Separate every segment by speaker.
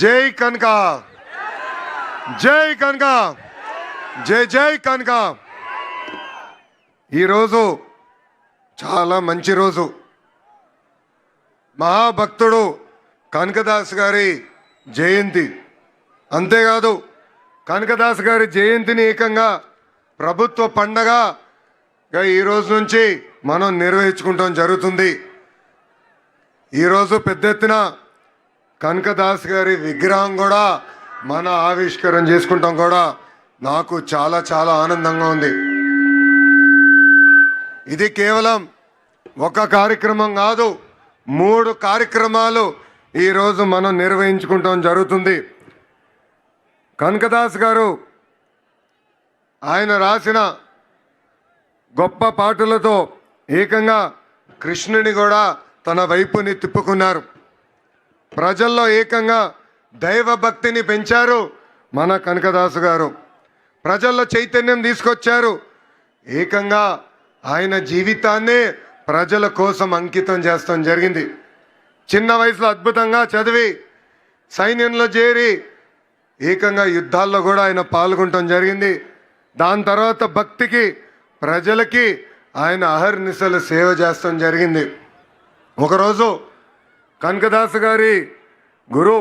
Speaker 1: జై కనక, జై కనక, జై జై కనక. ఈరోజు చాలా మంచి రోజు. మహాభక్తుడు కనకదాస్ గారి జయంతి. అంతేకాదు కనకదాస్ గారి జయంతిని ఏకంగా ప్రభుత్వ పండగగా ఈరోజు నుంచి మనం నిర్వహించుకుంటాం జరుగుతుంది. ఈరోజు పెద్ద ఎత్తున కనకదాస్ గారి విగ్రహం కూడా మన ఆవిష్కరణ చేసుకుంటాం కూడా నాకు చాలా చాలా ఆనందంగా ఉంది. ఇది కేవలం ఒక కార్యక్రమం కాదు, 3 కార్యక్రమాలు ఈరోజు మనం నిర్వహించుకుంటాం జరుగుతుంది. కనకదాస్ గారు ఆయన రాసిన గొప్ప పాటలతో ఏకంగా కృష్ణుని కూడా తన వైపుని తిప్పుకున్నారు. ప్రజల్లో ఏకంగా దైవ భక్తిని పెంచారు మన కనకదాసు గారు. ప్రజల్లో చైతన్యం తీసుకొచ్చారు. ఏకంగా ఆయన జీవితాన్నే ప్రజల కోసం అంకితం చేస్తాం జరిగింది. చిన్న వయసులో అద్భుతంగా చదివి సైన్యంలో చేరి ఏకంగా యుద్ధాల్లో కూడా ఆయన పాల్గొనటం జరిగింది. దాని తర్వాత భక్తికి ప్రజలకి ఆయన అహర్నిశలు సేవ చేస్తాం జరిగింది. ఒకరోజు కనకదాసు గారి గురు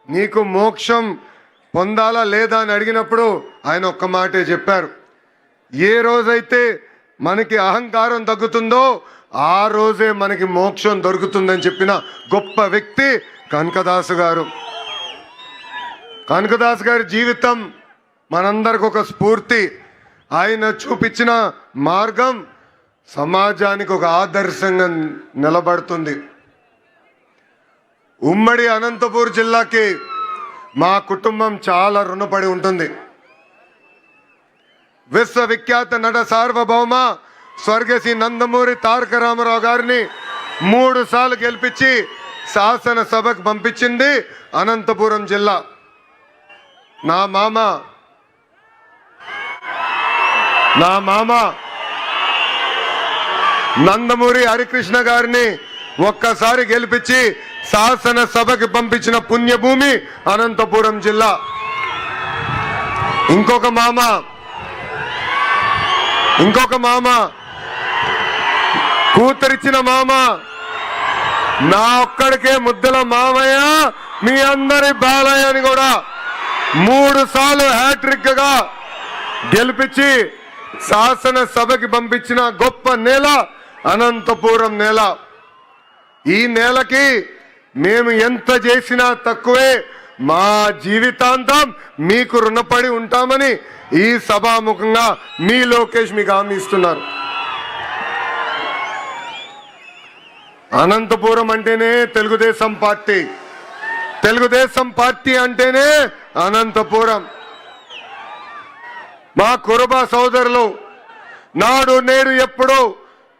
Speaker 1: నీకు మోక్షం పొందాలా లేదా అని అడిగినప్పుడు ఆయన ఒక్క మాటే చెప్పారు, ఏ రోజైతే మనకి అహంకారం తగ్గుతుందో ఆ రోజే మనకి మోక్షం దొరుకుతుందని చెప్పిన గొప్ప వ్యక్తి కనకదాసు గారు. కనకదాసు గారి జీవితం మనందరికి ఒక స్ఫూర్తి. ఆయన చూపించిన మార్గం సమాజానికి ఒక ఆదర్శంగా నిలబడుతుంది. ఉమ్మడి అనంతపూర్ జిల్లాకి మా కుటుంబం చాలా రుణపడి ఉంటుంది. విశ్వవిఖ్యాత నట సార్వభౌమ స్వర్గశ్రీ నందమూరి తారక రామారావు గారిని 3 సార్లు గెలిపించి శాసనసభకు పంపించింది అనంతపురం జిల్లా. నా మామ నందమూరి హరికృష్ణ గారిని ఒక్కసారి గెలిపించి శాసనసభకి పంపించిన పుణ్యభూమి అనంతపురం జిల్లా. ఇంకొక మామ కూతురిచ్చిన మామ నా ఒక్కడికే ముద్దల మామయ్య మీ అందరి బాలయ్య అని కూడా 3 సార్లు హ్యాట్రిక్ గా గెలిపించి శాసనసభకి పంపించిన గొప్ప నేల అనంతపురం నేల. ఈ నేలకి మేము ఎంత చేసినా తక్కువే. మా జీవితాంతం మీకు రుణపడి ఉంటామని ఈ సభాముఖంగా మీ లోకేష్ మీకు హామీ ఇస్తున్నారు. అనంతపురం అంటేనే తెలుగుదేశం పార్టీ, తెలుగుదేశం పార్టీ అంటేనే అనంతపురం. మా కురుబ సోదరులు నాడు నేడు ఎప్పుడూ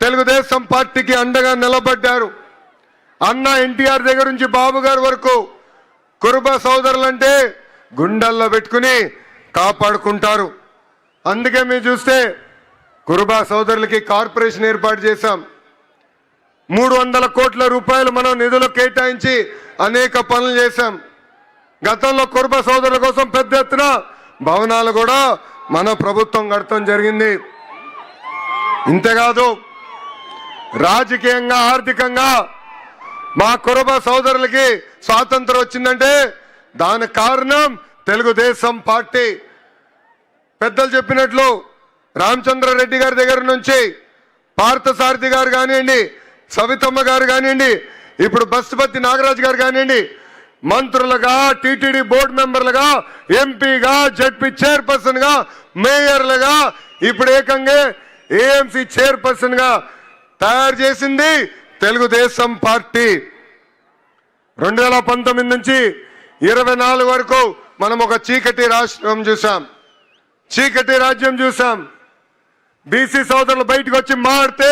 Speaker 1: తెలుగుదేశం పార్టీకి అండగా నిలబడ్డారు. అన్న ఎన్టీఆర్ దగ్గర నుంచి బాబు గారి వరకు కురుబ సోదరులంటే గుండెల్లో పెట్టుకుని కాపాడుకుంటారు. అందుకే మీరు చూస్తే కురుబ సోదరులకి కార్పొరేషన్ ఏర్పాటు చేశాం. 300 కోట్ల రూపాయలు మనం నిధులు కేటాయించి అనేక పనులు చేశాం. గతంలో కురుబ సోదరుల కోసం పెద్ద ఎత్తున భవనాలు కూడా మన ప్రభుత్వం కడతాం జరిగింది. ఇంతేకాదు రాజకీయంగా ఆర్థికంగా మా కురుబ సోదరులకి స్వాతంత్రం వచ్చిందంటే దానికి కారణం తెలుగుదేశం పార్టీ. పెద్దలు చెప్పినట్లు రామచంద్రారెడ్డి గారి దగ్గర నుంచి పార్థసారథి గారు కానివ్వండి, సవితమ్మ గారు కానివ్వండి, ఇప్పుడు బస్సుపతి నాగరాజు గారు కానివ్వండి, మంత్రులుగా, టీటీడీ బోర్డు మెంబర్లుగా, ఎంపీగా, జడ్పీ చైర్పర్సన్ గా, మేయర్లుగా, ఇప్పుడు ఏకంగా ఏఎంసీ చైర్పర్సన్ గా తయారు చేసింది తెలుగుదేశం పార్టీ. 2019 నుంచి 24 వరకు మనం ఒక చీకటి రాష్ట్రం చూసాం, చీకటి రాజ్యం చూసాం. బీసీ సోదరులు బయటకు వచ్చి మాడితే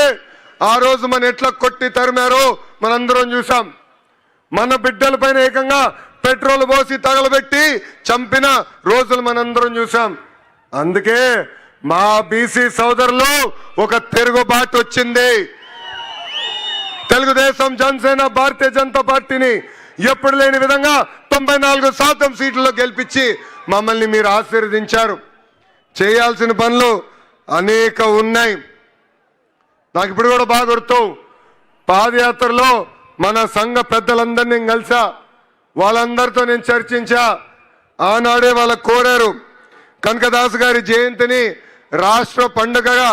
Speaker 1: ఆ రోజు మన ఎట్లా కొట్టి తరిమారో మనందరం చూసాం. మన బిడ్డల పైన ఏకంగా పెట్రోల్ పోసి తగలబెట్టి చంపిన రోజులు మనందరం చూసాం. అందుకే మా బీసీ సోదరులు ఒక తిరుగుబాటు వచ్చింది. తెలుగుదేశం, జనసేన, భారతీయ జనతా పార్టీని ఎప్పుడు లేని విధంగా 94% సీట్లలో గెలిపించి మమ్మల్ని మీరు ఆశీర్వదించారు. చేయాల్సిన పనులు అనేక ఉన్నాయి. నాకు ఇప్పుడు కూడా బాగా గుర్తు, పాదయాత్రలో మన సంఘ పెద్దలందరినీ కలిసా, వాళ్ళందరితో నేను చర్చించా. ఆనాడే వాళ్ళకు కోరారు కనకదాసు గారి జయంతిని రాష్ట్ర పండుగగా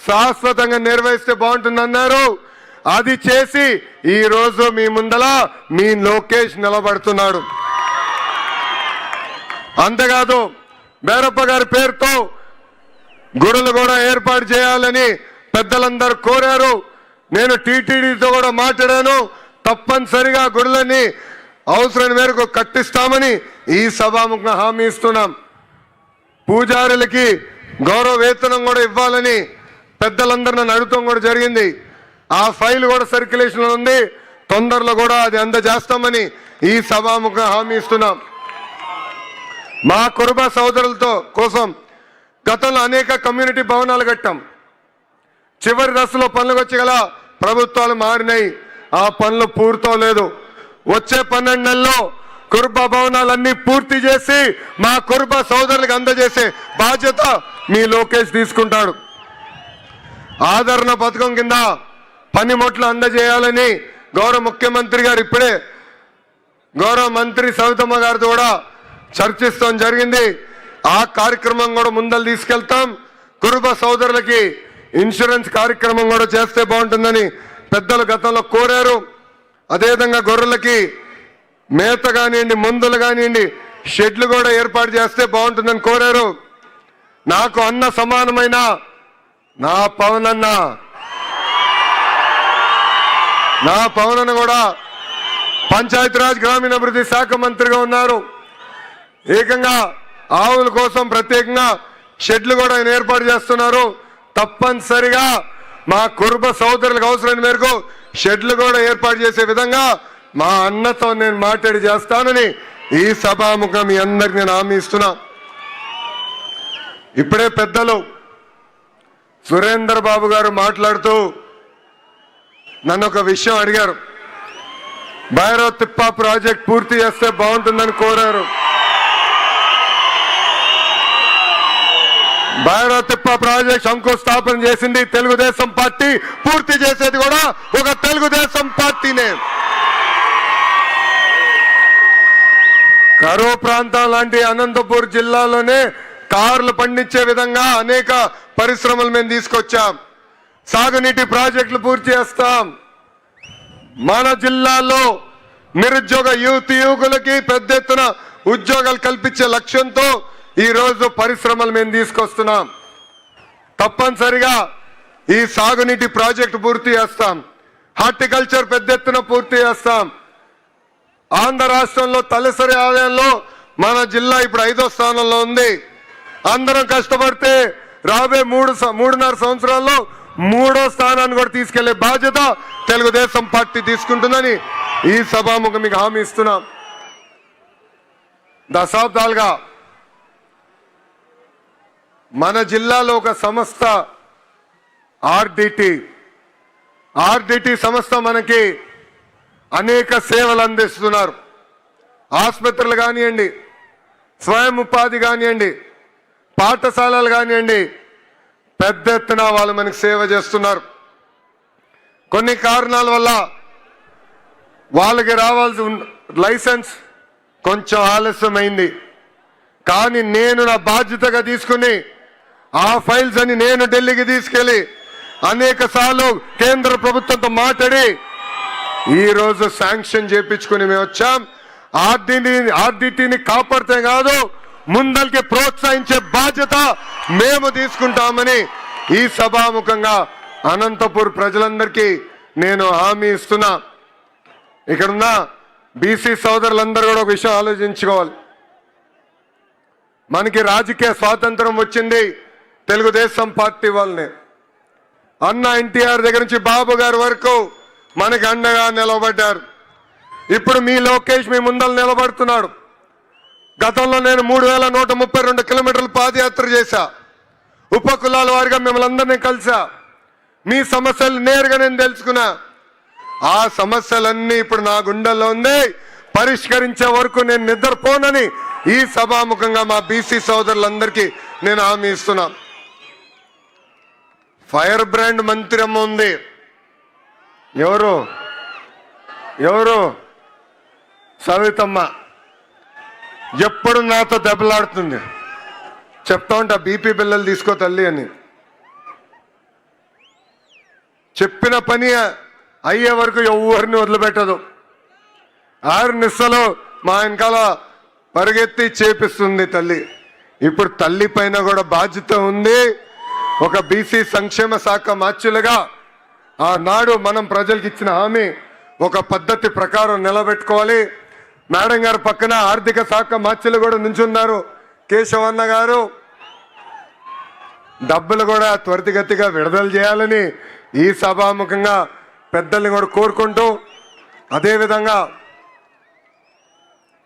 Speaker 1: శాశ్వతంగా నిర్వహిస్తే బాగుంటుందన్నారు. అది చేసి ఈ రోజు మీ ముందల మీ లోకేష్ నిలబడుతున్నాడు. అంతేకాదు బేరప్ప గారి పేరుతో గుడులు కూడా ఏర్పాటు చేయాలని పెద్దలందరూ కోరారు. నేను టీటీడీతో కూడా మాట్లాడాను. తప్పనిసరిగా గుడులని అవసరం మేరకు కట్టిస్తామని ఈ సభాముఖంగా హామీ ఇస్తున్నాం. పూజారులకి గౌరవ వేతనం కూడా ఇవ్వాలని పెద్దలందరూ నన్ను అడుగుతాం కూడా జరిగింది. ఆ ఫైల్ కూడా సర్క్యులేషన్లో ఉంది. తొందరలో కూడా అది అందజేస్తామని ఈ సభాముఖంగా హామీ ఇస్తున్నాం. మా కురుబ సోదరులతో కోసం గతంలో అనేక కమ్యూనిటీ భవనాలు కట్టాం. చివరి దశలో పనులకు వచ్చి గల ప్రభుత్వాలు మారినాయి. ఆ పనులు పూర్తవలేదు. వచ్చే 12 నెలల్లో కురుబ భవనాలన్నీ పూర్తి చేసి మా కురుబ సోదరులకు అందజేసే బాధ్యత మీ లోకేష్ తీసుకుంటాడు. ఆదరణ పథకం కింద పనిముట్లు అందజేయాలని గౌరవ ముఖ్యమంత్రి గారు ఇప్పుడే గౌరవ మంత్రి సవితమ్మ గారితో కూడా చర్చిస్తాం జరిగింది. ఆ కార్యక్రమం కూడా ముందలు తీసుకెళ్తాం. కురుబ సోదరులకి ఇన్సూరెన్స్ కార్యక్రమం కూడా చేస్తే బాగుంటుందని పెద్దలు గతంలో కోరారు. అదేవిధంగా గొర్రెలకి మేత కానివ్వండి, మందులు కానివ్వండి, షెడ్లు కూడా ఏర్పాటు చేస్తే బాగుంటుందని కోరారు. నాకు అన్న సమానమైన నా పవనన్న కూడా పంచాయతీరాజ్ గ్రామీణాభివృద్ధి శాఖ మంత్రిగా ఉన్నారు. ఏకంగా ఆవుల కోసం ప్రత్యేకంగా షెడ్లు కూడా ఆయన ఏర్పాటు చేస్తున్నారు. తప్పనిసరిగా మా కురుబ సోదరులకు అవసరమైన మేరకు షెడ్లు కూడా ఏర్పాటు చేసే విధంగా మా అన్నతో నేను మాట్లాడి చేస్తానని ఈ సభాముఖం మీ అందరికి నేను హామీ ఇస్తున్నా. ఇప్పుడే పెద్దలు సురేందర్ బాబు గారు మాట్లాడుతూ నన్ను ఒక విషయం అడిగారు. భైరవ తిప్ప ప్రాజెక్ట్ పూర్తి చేస్తే బాగుంటుందని కోరారు. భైరవ తిప్ప ప్రాజెక్ట్ శంకుస్థాపన చేసింది తెలుగుదేశం పార్టీ, పూర్తి చేసేది కూడా ఒక తెలుగుదేశం పార్టీనే. కరువు ప్రాంతం లాంటి అనంతపూర్ జిల్లాలోనే కార్లు పండించే విధంగా అనేక పరిశ్రమలు మేము తీసుకొచ్చాం. సాగునీటి ప్రాజెక్టులు పూర్తి చేస్తాం. మన జిల్లాలో నిరుద్యోగ యువకులకి పెద్ద ఎత్తున ఉద్యోగాలు కల్పించే లక్ష్యంతో ఈ రోజు పరిశ్రమలు మేము తీసుకొస్తున్నాం. తప్పనిసరిగా ఈ సాగునీటి ప్రాజెక్టు పూర్తి చేస్తాం. హార్టికల్చర్ పెద్ద ఎత్తున పూర్తి చేస్తాం. ఆంధ్ర రాష్ట్రంలో తలసరి ఆదాయంలో మన జిల్లా ఇప్పుడు 5వ స్థానంలో ఉంది. అందరం కష్టపడితే రాబోయే 3.5 సంవత్సరాల్లో 3వ స్థానాన్ని కూడా తీసుకెళ్లే బాధ్యత తెలుగుదేశం పార్టీ తీసుకుంటుందని ఈ సభాముఖం మీకు హామీ ఇస్తున్నాం. దశాబ్దాలుగా మన జిల్లాలో ఒక సంస్థ ఆర్డిటి సంస్థ మనకి అనేక సేవలు అందిస్తున్నారు. ఆసుపత్రులు కానివ్వండి, స్వయం ఉపాధి కానివ్వండి, పాఠశాలలు కానివ్వండి, పెద్ద ఎత్తున వాళ్ళు మనకి సేవ చేస్తున్నారు. కొన్ని కారణాల వల్ల వాళ్ళకి రావాల్సిన లైసెన్స్ కొంచెం ఆలస్యమైంది. కానీ నేను నా బాధ్యతగా తీసుకుని ఆ ఫైల్స్ అని నేను ఢిల్లీకి తీసుకెళ్లి అనేక సార్లు కేంద్ర ప్రభుత్వంతో మాట్లాడి ఈ రోజు శాంక్షన్ చేయించుకుని మేము వచ్చాం. ఆర్డిటిని కాపాడితే కాదు, ముందరికి ప్రోత్సహించే బాధ్యత మేము తీసుకుంటామని ఈ సభాముఖంగా అనంతపూర్ ప్రజలందరికీ నేను హామీ ఇస్తున్నా. ఇక్కడున్న బీసీ సోదరులందరూ కూడా ఒక విషయం ఆలోచించుకోవాలి. మనకి రాజకీయ స్వాతంత్రం వచ్చింది తెలుగుదేశం పార్టీ వల్లనే. అన్న ఎన్టీఆర్ దగ్గర నుంచి బాబు గారి వరకు మనకి అండగా నిలబడ్డారు. ఇప్పుడు మీ లోకేష్ మీ ముందర నిలబడుతున్నాడు. గతంలో నేను 3132 కిలోమీటర్లు పాదయాత్ర చేశా. ఉపకులాల వారిగా మిమ్మల్ని అందరినీ కలిసా. మీ సమస్యలు నేరుగా నేను తెలుసుకున్నా. ఆ సమస్యలన్నీ ఇప్పుడు నా గుండెల్లో ఉంది. పరిష్కరించే వరకు నేను నిద్రపోనని ఈ సభాముఖంగా మా బీసీ సోదరులందరికీ నేను హామీ ఇస్తున్నా. ఫైర్ బ్రాండ్ మంత్రి అమ్మ ఉంది. ఎవరు ఎవరు సవితమ్మ. ఎప్పుడు నాతో దెబ్బలాడుతుంది. చెప్తా ఉంటా బీపీ బిల్లలు తీసుకో తల్లి అని. చెప్పిన పని అయ్యే వరకు ఎవరిని వదిలిపెట్టదు. 6 నిమిషాలు మా వెనకాల పరిగెత్తి చేపిస్తుంది తల్లి. ఇప్పుడు తల్లి పైన కూడా బాధ్యత ఉంది. ఒక బీసీ సంక్షేమ శాఖ మార్చులుగా ఆనాడు మనం ప్రజలకు ఇచ్చిన హామీ ఒక పద్ధతి ప్రకారం నిలబెట్టుకోవాలి. మేడం గారు పక్కన ఆర్థిక శాఖ మార్చులు కూడా నుంచున్నారు, కేశవన్న గారు. డబ్బులు కూడా త్వరితగతిగా విడుదల చేయాలని ఈ సభాముఖంగా పెద్దల్ని కూడా కోరుకుంటూ, అదేవిధంగా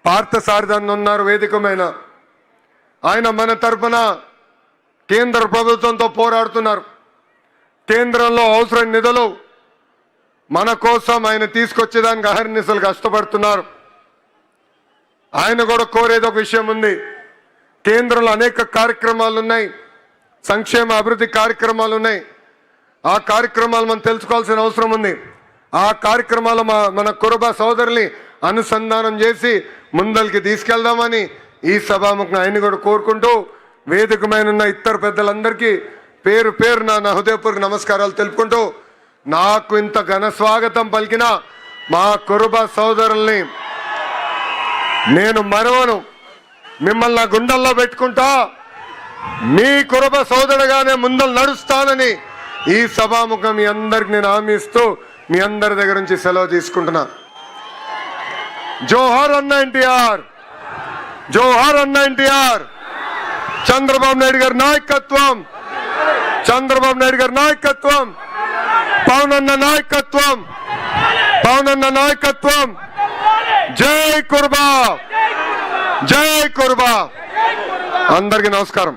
Speaker 1: పార్థసారథి ఉన్నారు వేదికమైన ఆయన మన తరఫున కేంద్ర ప్రభుత్వంతో పోరాడుతున్నారు. కేంద్రంలో అవసరం నిధులు మన కోసం ఆయన తీసుకొచ్చేదానికి అహర్నిశలు కష్టపడుతున్నారు. ఆయన కూడా కోరేది ఒక విషయం ఉంది. కేంద్రంలో అనేక కార్యక్రమాలు ఉన్నాయి, సంక్షేమ అభివృద్ధి కార్యక్రమాలు ఉన్నాయి. ఆ కార్యక్రమాలు మనం తెలుసుకోవాల్సిన అవసరం ఉంది. ఆ కార్యక్రమాలు మన కురుబ సోదరుల్ని అనుసంధానం చేసి ముందరికి తీసుకెళ్దామని ఈ సభాముఖంగా ఆయన కూడా కోరుకుంటూ, వేదికమైన ఇతర పెద్దలందరికీ పేరు పేరు నా హృదయపూర్వక నమస్కారాలు తెలుపుకుంటూ, నాకు ఇంత ఘన స్వాగతం పలికిన మా కురుబ సోదరుల్ని నేను మరవను. మిమ్మల్ని నా గుండెల్లో పెట్టుకుంటా. మీ కురుబ సోదరుడుగానే ముందలు నడుస్తానని ఈ సభాముఖం మీ అందరికి నేను హామీ ఇస్తూ మీ అందరి దగ్గర నుంచి సెలవు తీసుకుంటున్నా. జోహార్ అన్న ఎన్టీఆర్, జోహార్ అన్న ఎన్టీఆర్. చంద్రబాబు నాయుడు గారి నాయకత్వం, చంద్రబాబు నాయుడు గారి నాయకత్వం, పవన్ అన్న నాయకత్వం, పవన్ అన్న నాయకత్వం. జై కురుబా, జై కురుబా. అందరికీ నమస్కారం.